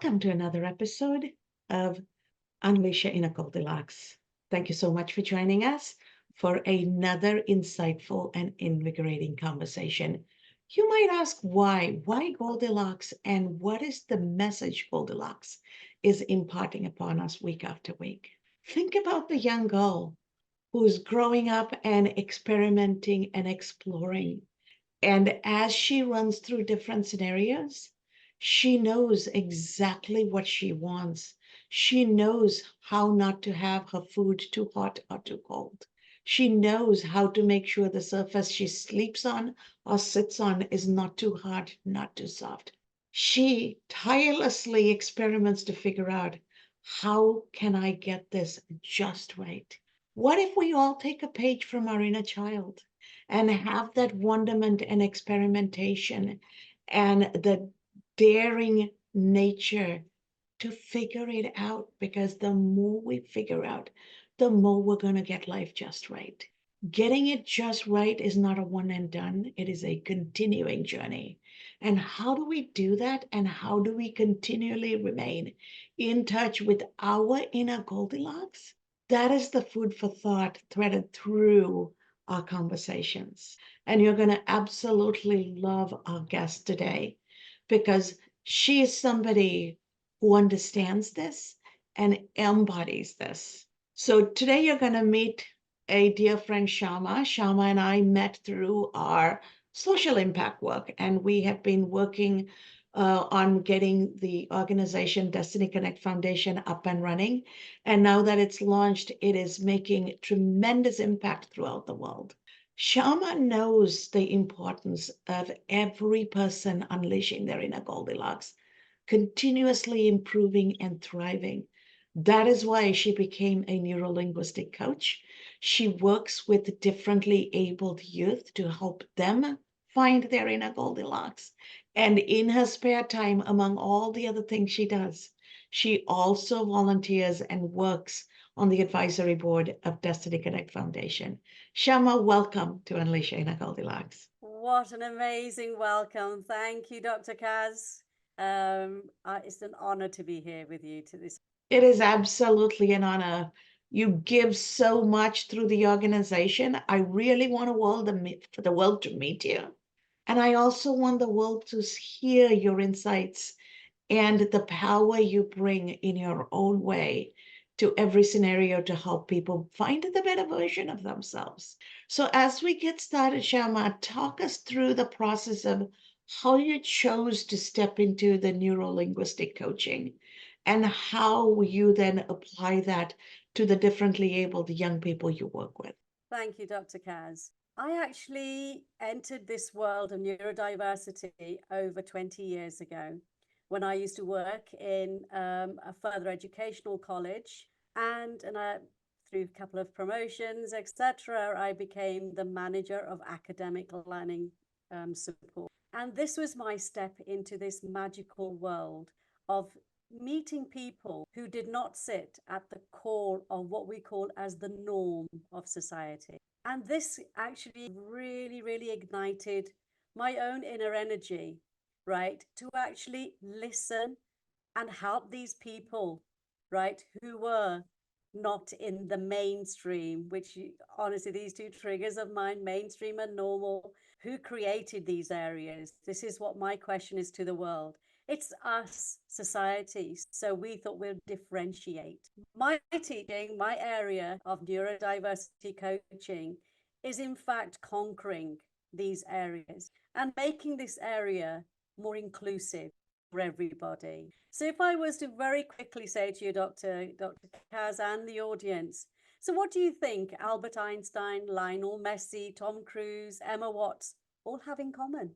Welcome to another episode of Unleash Your Inner Goldilocks. Thank you so much for joining us for another insightful and invigorating conversation. You might ask why? Why Goldilocks? And what is the message Goldilocks is imparting upon us week after week? Think about the young girl who's growing up and experimenting and exploring. And as she runs through different scenarios, she knows exactly what she wants. She knows how not to have her food too hot or too cold. She knows how to make sure the surface she sleeps on or sits on is not too hard, not too soft. She tirelessly experiments to figure out, how can I get this just right? What if we all take a page from our inner child and have that wonderment and experimentation and the daring nature to figure it out? Because the more we figure out, the more we're going to get life just right. Getting it just right is not a one and done, it is a continuing journey. And how do we do that? And how do we continually remain in touch with our inner Goldilocks? That is the food for thought threaded through our conversations. And you're going to absolutely love our guest today because she is somebody who understands this and embodies this. So today you're going to meet a dear friend, Shama. Shama and I met through our social impact work, and we have been working on getting the organization Destiny Connect Foundation up and running. And now that it's launched, it is making tremendous impact throughout the world. Shama knows the importance of every person unleashing their inner Goldilocks, continuously improving and thriving. That is why she became a neuro-linguistic coach. She works with differently abled youth to help them find their inner Goldilocks. And in her spare time, among all the other things she does, she also volunteers and works on the advisory board of Destiny Connect Foundation. Shama, welcome to Unleash Your Inner Goldilocks. What an amazing welcome. Thank you, Dr. Kaz. It's an honor to be here with you to this. It is absolutely an honor. You give so much through the organization. I really want for the world to meet you. And I also want the world to hear your insights and the power you bring in your own way to every scenario to help people find the better version of themselves. So, as we get started, Shama, talk us through the process of how you chose to step into the neuro linguistic coaching and how you then apply that to the differently abled young people you work with. Thank you, Dr. Kaz. I actually entered this world of neurodiversity over 20 years ago when I used to work in a further educational college, and through a couple of promotions, etc., I became the manager of academic learning support. And this was my step into this magical world of meeting people who did not sit at the core of what we call as the norm of society. And this actually really, really ignited my own inner energy, right? To actually listen and help these people, right? Who were not in the mainstream, which honestly, these two triggers of mine, mainstream and normal, who created these areas? This is what my question is to the world. It's us, society. So we thought we'll differentiate. My teaching, my area of neurodiversity coaching is in fact conquering these areas and making this area more inclusive for everybody. So if I was to very quickly say to you, Dr. Kaz, and the audience, so what do you think Albert Einstein, Lionel Messi, Tom Cruise, Emma Watts all have in common?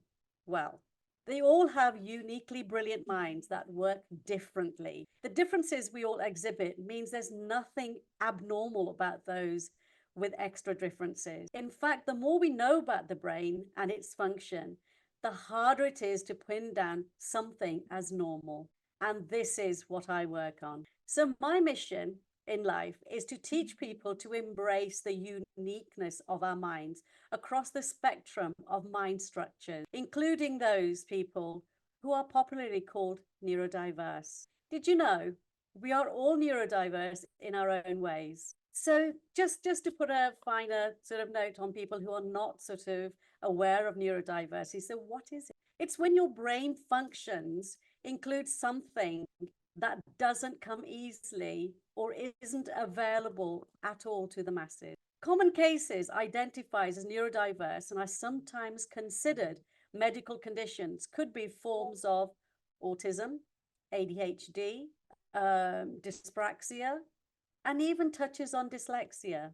Well, they all have uniquely brilliant minds that work differently. The differences we all exhibit means there's nothing abnormal about those with extra differences. In fact, the more we know about the brain and its function, the harder it is to pin down something as normal. And this is what I work on. So my mission in life is to teach people to embrace the uniqueness of our minds across the spectrum of mind structures, including those people who are popularly called neurodiverse. Did you know we are all neurodiverse in our own ways? So just to put a finer sort of note on people who are not sort of aware of neurodiversity. So what is it? It's when your brain functions include something that doesn't come easily or isn't available at all to the masses. Common cases identified as neurodiverse and are sometimes considered medical conditions could be forms of autism, ADHD, dyspraxia, and even touches on dyslexia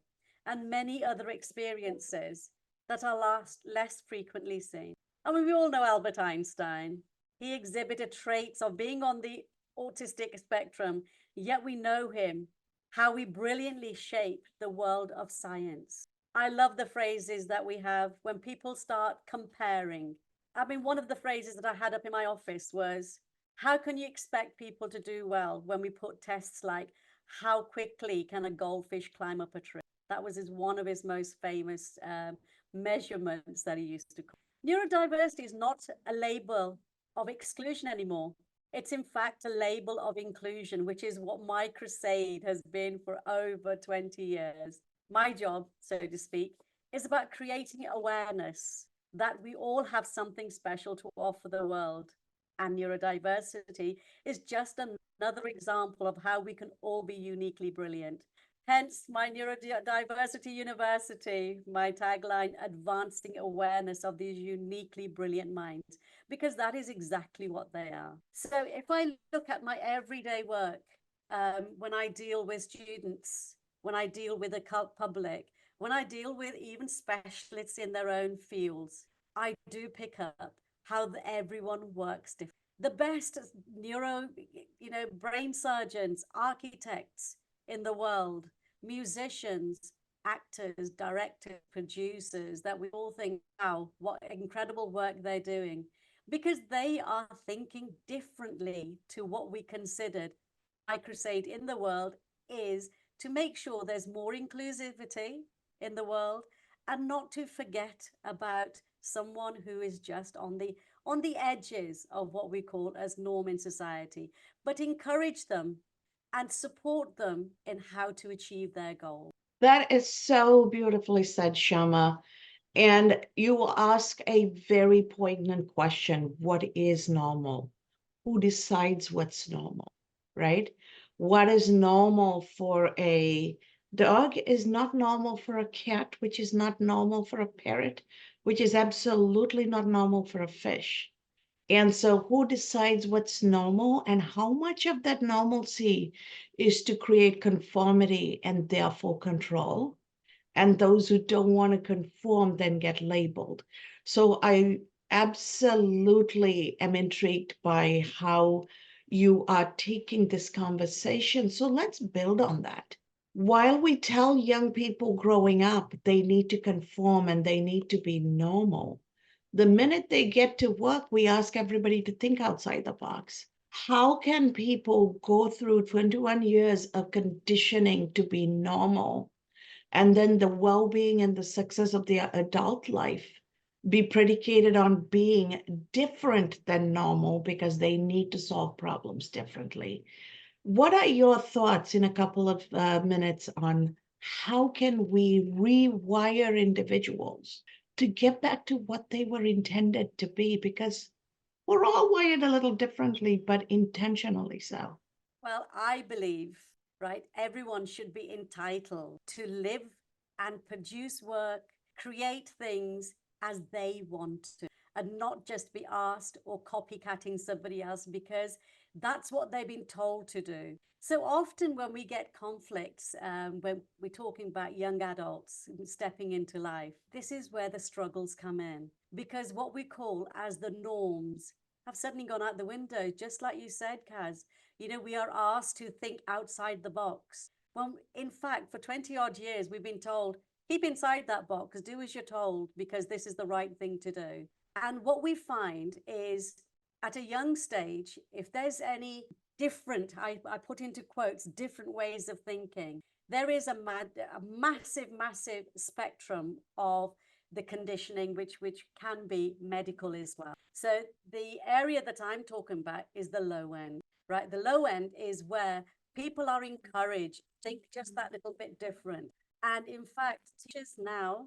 and many other experiences that are less frequently seen. I mean, we all know Albert Einstein. He exhibited traits of being on the autistic spectrum, yet we know him, how he brilliantly shaped the world of science. I love the phrases that we have when people start comparing. I mean, one of the phrases that I had up in my office was, how can you expect people to do well when we put tests like, how quickly can a goldfish climb up a tree? That was one of his most famous measurements that he used to call. Neurodiversity is not a label of exclusion anymore. It's in fact a label of inclusion, which is what my crusade has been for over 20 years. My job, so to speak, is about creating awareness that we all have something special to offer the world. And neurodiversity is just another example of how we can all be uniquely brilliant. Hence, my Neurodiversity University, my tagline, advancing awareness of these uniquely brilliant minds, because that is exactly what they are. So if I look at my everyday work, when I deal with students, when I deal with the public, when I deal with even specialists in their own fields, I do pick up how everyone works differently. The best brain surgeons, architects in the world, musicians, actors, directors, producers, that we all think, wow, what incredible work they're doing, because they are thinking differently to what we considered. My crusade in the world is to make sure there's more inclusivity in the world and not to forget about someone who is just on the edges of what we call as norm in society, but encourage them and support them in how to achieve their goal. That is so beautifully said, Shama. And you ask a very poignant question. What is normal? Who decides what's normal, right? What is normal for a dog is not normal for a cat, which is not normal for a parrot, which is absolutely not normal for a fish. And so, who decides what's normal and how much of that normalcy is to create conformity and therefore control? And those who don't want to conform then get labeled. So, I absolutely am intrigued by how you are taking this conversation. So, let's build on that. While we tell young people growing up they need to conform and they need to be normal, the minute they get to work, we ask everybody to think outside the box. How can people go through 21 years of conditioning to be normal and then the well-being and the success of their adult life be predicated on being different than normal because they need to solve problems differently? What are your thoughts in a couple of minutes on how can we rewire individuals to get back to what they were intended to be? Because we're all wired a little differently, but intentionally so. Well, I believe, right, everyone should be entitled to live and produce work, create things as they want to, and not just be asked or copycatting somebody else because that's what they've been told to do. So often when we get conflicts, when we're talking about young adults stepping into life, this is where the struggles come in, because what we call as the norms have suddenly gone out the window, just like you said, Kaz. We are asked to think outside the box. Well, in fact, for 20 odd years, we've been told, keep inside that box, do as you're told, because this is the right thing to do. And what we find is at a young stage, if there's any different, I put into quotes, different ways of thinking, there is a massive, massive spectrum of the conditioning, which can be medical as well. So the area that I'm talking about is the low end, right? The low end is where people are encouraged to think just that little bit different. And in fact, teachers now,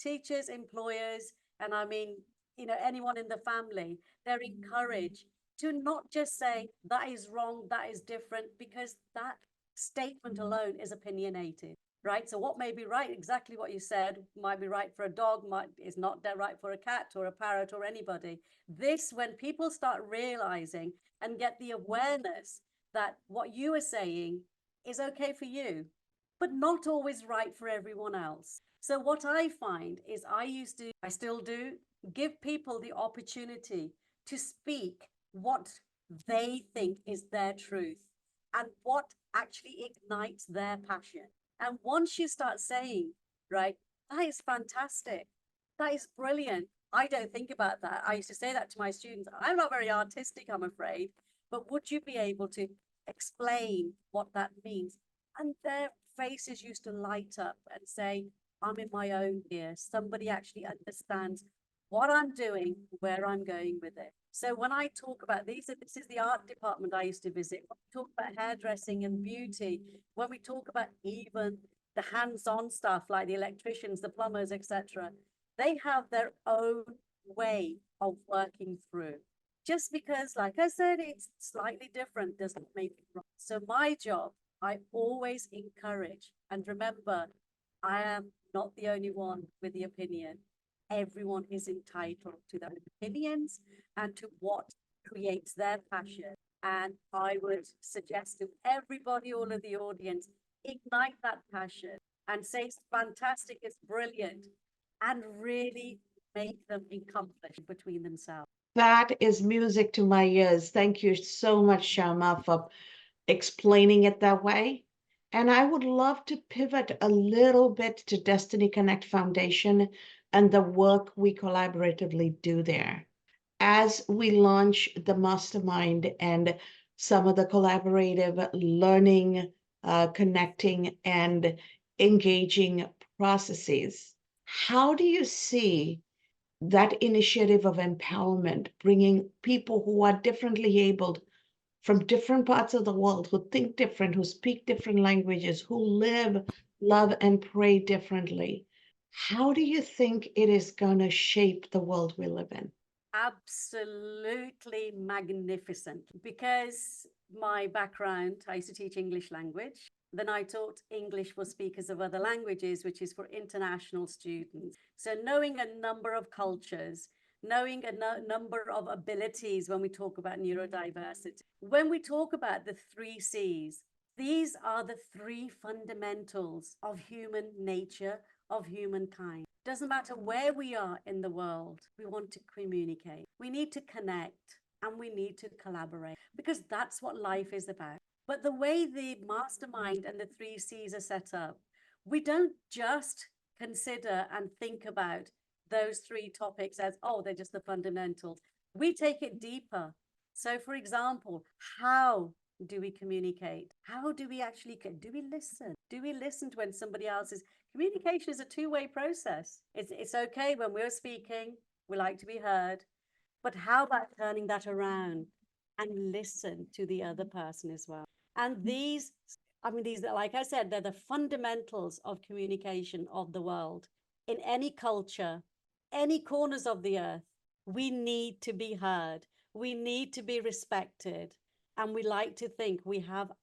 teachers, employers, and I mean, anyone in the family, they're encouraged to not just say that is wrong, that is different, because that statement alone is opinionated, right? So what may be right, exactly what you said, might be right for a dog, is not right for a cat or a parrot or anybody. This, when people start realizing and get the awareness that what you are saying is okay for you, but not always right for everyone else. So what I find is I still do, give people the opportunity to speak what they think is their truth and what actually ignites their passion. And once you start saying, right, that is fantastic, that is brilliant, I don't think about that. I used to say that to my students. I'm not very artistic, I'm afraid, but would you be able to explain what that means? And their faces used to light up and say, I'm in my own here. Somebody actually understands what I'm doing, where I'm going with it. So when I talk about this is the art department I used to visit. When we talk about hairdressing and beauty, when we talk about even the hands-on stuff like the electricians, the plumbers, etc., they have their own way of working through. Just because, like I said, it's slightly different doesn't make it wrong. So my job, I always encourage, and remember, I am not the only one with the opinion. Everyone is entitled to their opinions and to what creates their passion. And I would suggest to everybody, all of the audience, ignite that passion and say it's fantastic, it's brilliant, and really make them accomplish between themselves. That is music to my ears. Thank you so much, Shama, for explaining it that way. And I would love to pivot a little bit to Destiny Connect Foundation and the work we collaboratively do there. As we launch the mastermind and some of the collaborative learning, connecting, and engaging processes, how do you see that initiative of empowerment, bringing people who are differently abled from different parts of the world, who think different, who speak different languages, who live, love, and pray differently? How do you think it is going to shape the world we live in? Absolutely magnificent, because my background, I used to teach English language. Then I taught English for speakers of other languages, which is for international students. So knowing a number of cultures, knowing a number of abilities when we talk about neurodiversity. When we talk about the 3 C's, these are the 3 fundamentals of human nature, of humankind. Doesn't matter where we are in the world, we want to communicate. We need to connect and we need to collaborate, because that's what life is about. But the way the mastermind and the 3 C's are set up, we don't just consider and think about those 3 topics as, oh, they're just the fundamentals. We take it deeper. So for example, how do we communicate? How do we actually, do we listen? Do we listen to when somebody else is, communication is a 2-way process. It's okay when we're speaking, we like to be heard, but how about turning that around and listen to the other person as well? And these, like I said, they're the fundamentals of communication of the world. In any culture, any corners of the earth, we need to be heard. We need to be respected. And we like to think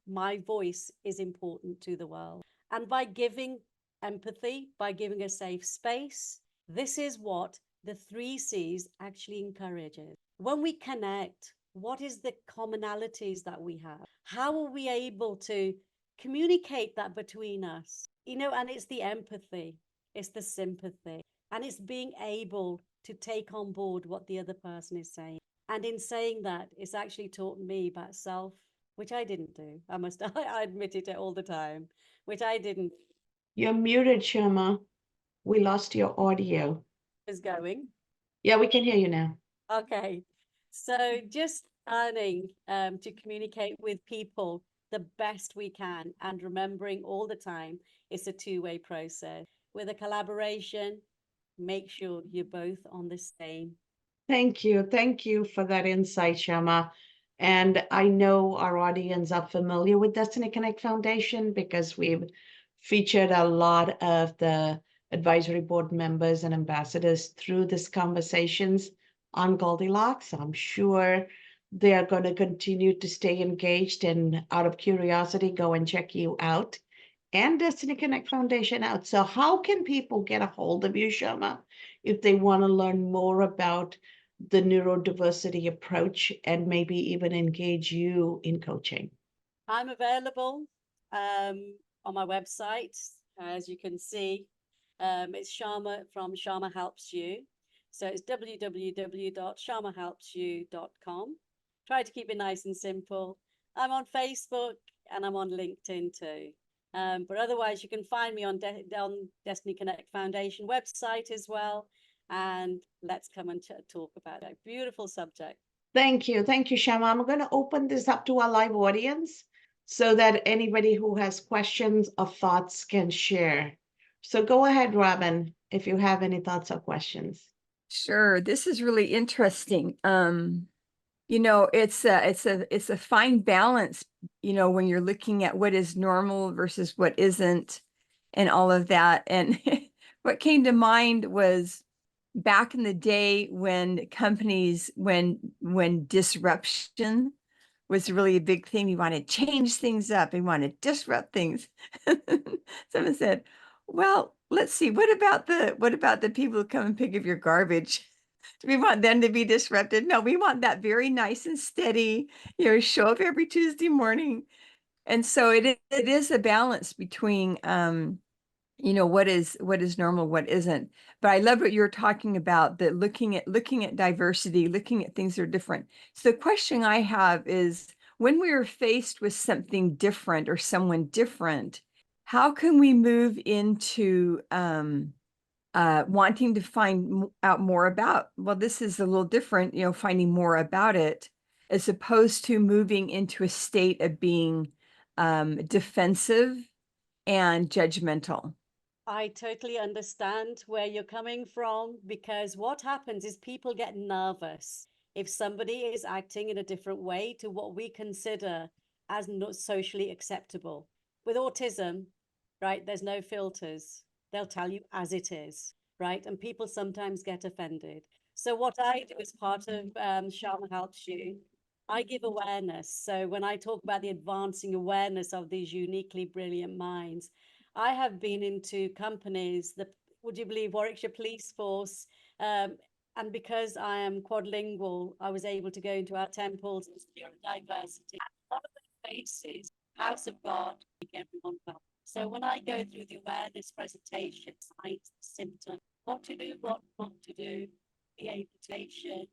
my voice is important to the world. And by giving empathy, by giving a safe space, this is what the 3 C's actually encourages. When we connect, what is the commonalities that we have? How are we able to communicate that between us? And it's the empathy, it's the sympathy, and it's being able to take on board what the other person is saying. And in saying that, it's actually taught me about self, which I didn't do. I admit it all the time, which I didn't. You're muted, Shama. We lost your audio. Is going. Yeah, we can hear you now. Okay. So just learning to communicate with people the best we can, and remembering all the time it's a 2-way process. With a collaboration, make sure you're both on the same. Thank you. Thank you for that insight, Shama. And I know our audience are familiar with Destiny Connect Foundation because we've featured a lot of the advisory board members and ambassadors through these conversations on Goldilocks. I'm sure they are going to continue to stay engaged and out of curiosity, go and check you out and Destiny Connect Foundation out. So how can people get a hold of you, Shama, if they want to learn more about the neurodiversity approach and maybe even engage you in coaching? I'm available on my website, as you can see. It's Sharma from Sharma Helps You. So it's www.sharmahelpsyou.com. Try to keep it nice and simple. I'm on Facebook and I'm on LinkedIn too. But otherwise, you can find me on Destiny Connect Foundation website as well. And let's come and talk about a beautiful subject. Thank you. Thank you, Shama. I'm going to open this up to our live audience so that anybody who has questions or thoughts can share. So go ahead, Robin, if you have any thoughts or questions. Sure. This is really interesting. You know, it's a fine balance, you know, when you're looking at what is normal versus what isn't and all of that. And what came to mind was back in the day when companies, when disruption was really a big thing, we want to change things up, we want to disrupt things. Someone said, well, let's see, what about the people who come and pick up your garbage? Do we want them to be disrupted? No, we want that very nice and steady, you know, show up every Tuesday morning. And so it is a balance between you know, what is normal, what isn't. But I love what you're talking about, that looking at diversity, looking at things that are different. So the question I have is, when we are faced with something different or someone different, how can we move into wanting to find out more about, well, this is a little different, you know, finding more about it, as opposed to moving into a state of being defensive and judgmental? I totally understand where you're coming from, because what happens is people get nervous if somebody is acting in a different way to what we consider as not socially acceptable. With autism, right, there's no filters. They'll tell you as it is, right? And people sometimes get offended. So what I do as part of Sharma Helps You, I give awareness. So when I talk about the advancing awareness of these uniquely brilliant minds, I have been into companies, would you believe, Warwickshire Police Force, and because I am quadlingual, I was able to go into our temples and neurodiversity. One of the faces, House of God, make everyone well. So when I go through the awareness presentation, signs, symptoms, what to do, what not to do, be able to,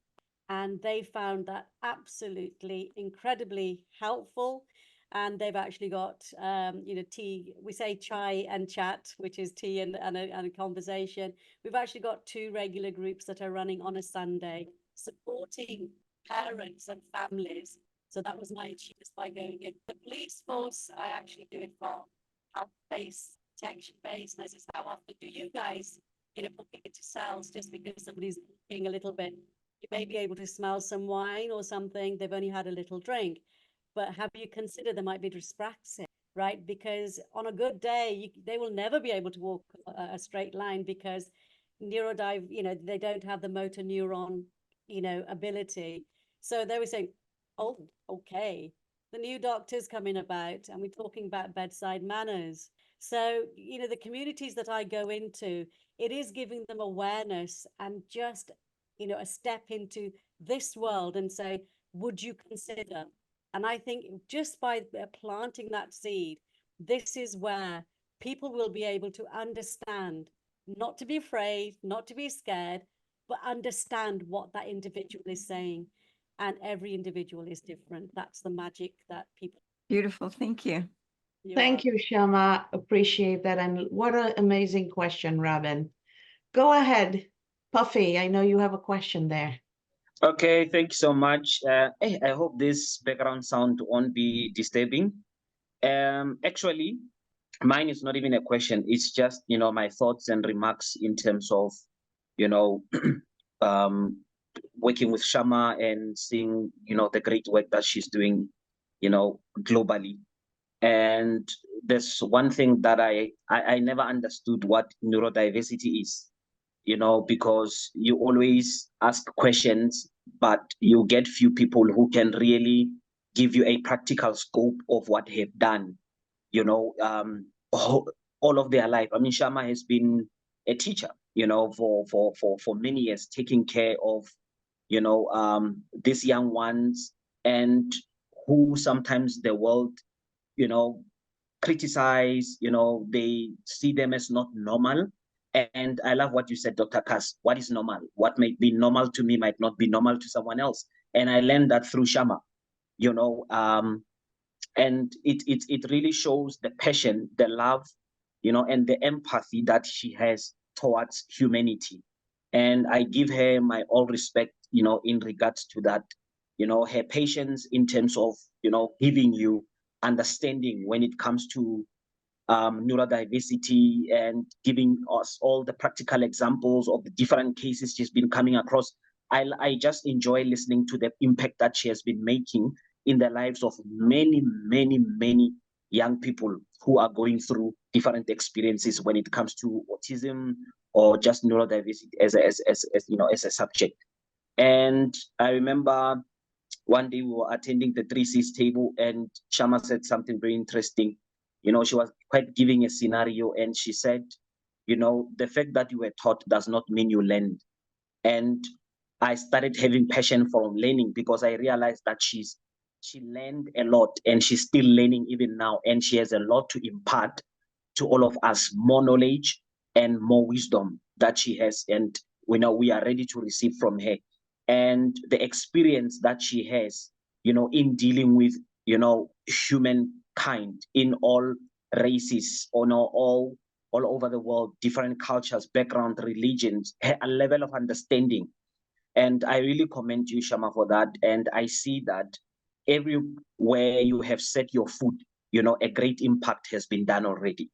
and they found that absolutely incredibly helpful. And they've actually got, you know, tea, we say chai and chat, which is tea and a conversation. We've actually got 2 regular groups that are running on a Sunday, supporting parents and families. So that was my achievement by going in. The police force, I actually do it for health-based, protection-based. And I says, how often do you guys, you know, book into cells just because somebody's being a little bit, you may be able to smell some wine or something, they've only had a little drink. But have you considered there might be dyspraxia, right? Because on a good day, they will never be able to walk a straight line because neurodive, you know, they don't have the motor neuron, you know, ability. So they were saying, oh, okay, the new doctors coming about, and we're talking about bedside manners. So, you know, the communities that I go into, it is giving them awareness and just, you know, a step into this world and say, would you consider? And I think just by planting that seed, this is where people will be able to understand, not to be afraid, not to be scared, but understand what that individual is saying. And every individual is different. That's the magic that people. Beautiful. Thank you. Thank you, Shama. Appreciate that. And what an amazing question, Robin. Go ahead, Puffy. I know you have a question there. Okay, thank you so much. I hope this background sound won't be disturbing. Actually, mine is not even a question. It's just, you know, my thoughts and remarks in terms of um, working with Shama and seeing, the great work that she's doing, globally. And there's one thing that I never understood what neurodiversity is, because you always ask questions, but you get few people who can really give you a practical scope of what they've done, all of their life. I mean, Shama has been a teacher, for many years, taking care of, these young ones, and who sometimes the world, you know, criticize, they see them as not normal. And I love what you said, Dr. Kass. What is normal? What might be normal to me might not be normal to someone else. And I learned that through Shama, and it really shows the passion, the love, and the empathy that she has towards humanity. And I give her my all respect, in regards to that, her patience in terms of, giving you understanding when it comes to neurodiversity, and giving us all the practical examples of the different cases she's been coming across. I just enjoy listening to the impact that she has been making in the lives of many, many, many young people who are going through different experiences when it comes to autism or just neurodiversity as a subject. And I remember one day we were attending the 3Cs table, and Shama said something very interesting. She was quite giving a scenario, and she said, the fact that you were taught does not mean you learned. And I started having passion for learning, because I realized that she learned a lot, and she's still learning even now, and she has a lot to impart to all of us, more knowledge and more wisdom that she has, and we are ready to receive from her. And the experience that she has, in dealing with, humankind in all races, all over the world, different cultures, background, religions, a level of understanding. And I really commend you, Shama, for that. And I see that everywhere you have set your foot, a great impact has been done already.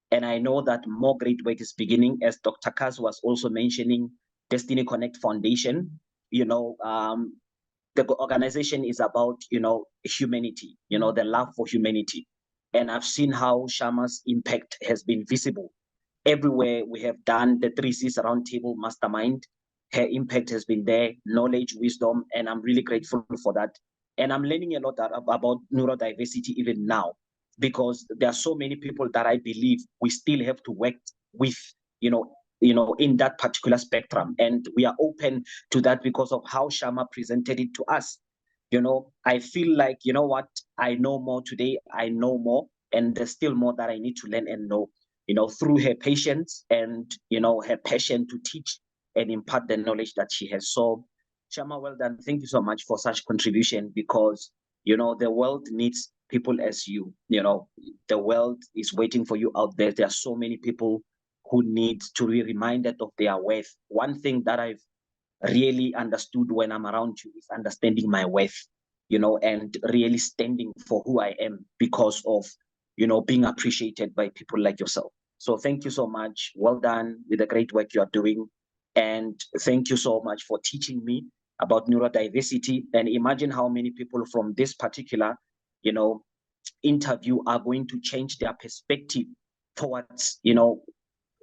And I know that more great work is beginning, as Dr. Kaz was also mentioning, Destiny Connect Foundation. The organization is about, humanity, the love for humanity. And I've seen how Shama's impact has been visible. Everywhere we have done the 3Cs Roundtable Mastermind, her impact has been there, knowledge, wisdom, and I'm really grateful for that. And I'm learning a lot about neurodiversity even now, because there are so many people that I believe we still have to work with, in that particular spectrum. And we are open to that because of how Shama presented it to us. I feel like, what, I know more today, I know more, and there's still more that I need to learn and know, through her patience and, her passion to teach and impart the knowledge that she has. So, Shama, well done. Thank you so much for such contribution, because, the world needs people as you. The world is waiting for you out there. There are so many people who need to be reminded of their worth. One thing that I've really understood when I'm around you is understanding my worth, and really standing for who I am because of, being appreciated by people like yourself. So thank you so much. Well done with the great work you are doing. And thank you so much for teaching me about neurodiversity. And imagine how many people from this particular, interview are going to change their perspective towards,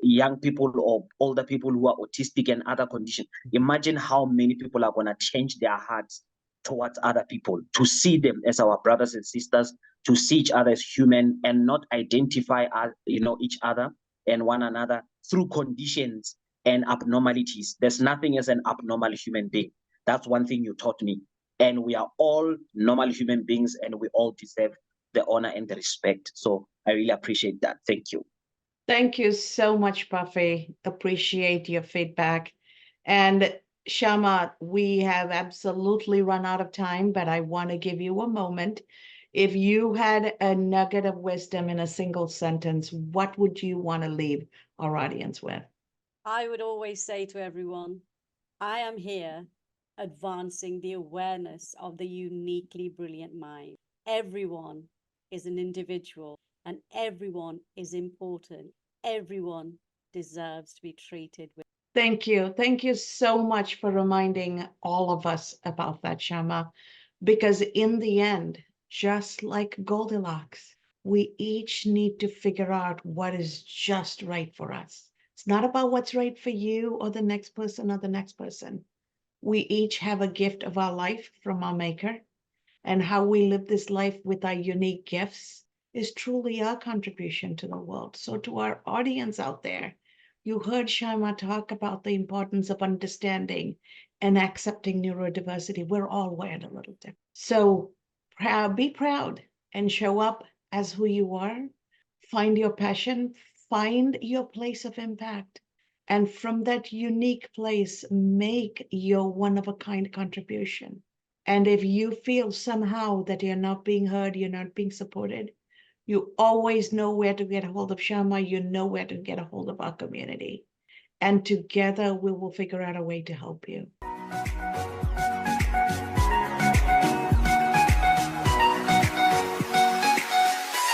young people or older people who are autistic and other conditions. Imagine how many people are going to change their hearts towards other people, to see them as our brothers and sisters, to see each other as human, and not identify each other and one another through conditions and abnormalities. There's nothing as an abnormal human being. That's one thing you taught me. And we are all normal human beings, and we all deserve the honor and the respect. So I really appreciate that. Thank you. Thank you so much, Puffy. Appreciate your feedback. And Shama, we have absolutely run out of time, but I want to give you a moment. If you had a nugget of wisdom in a single sentence, what would you want to leave our audience with? I would always say to everyone, I am here advancing the awareness of the uniquely brilliant mind. Everyone is an individual, and everyone is important. Everyone deserves to be treated with Thank you. Thank you so much for reminding all of us about that, Shama, because in the end, just like Goldilocks, we each need to figure out what is just right for us. It's not about what's right for you or the next person or the next person. We each have a gift of our life from our Maker, and how we live this life with our unique gifts is truly our contribution to the world. So to our audience out there, you heard Shama talk about the importance of understanding and accepting neurodiversity. We're all wired a little different. So be proud and show up as who you are. Find your passion, find your place of impact. And from that unique place, make your one-of-a-kind contribution. And if you feel somehow that you're not being heard, you're not being supported, you always know where to get a hold of Shama, you know where to get a hold of our community. And together we will figure out a way to help you.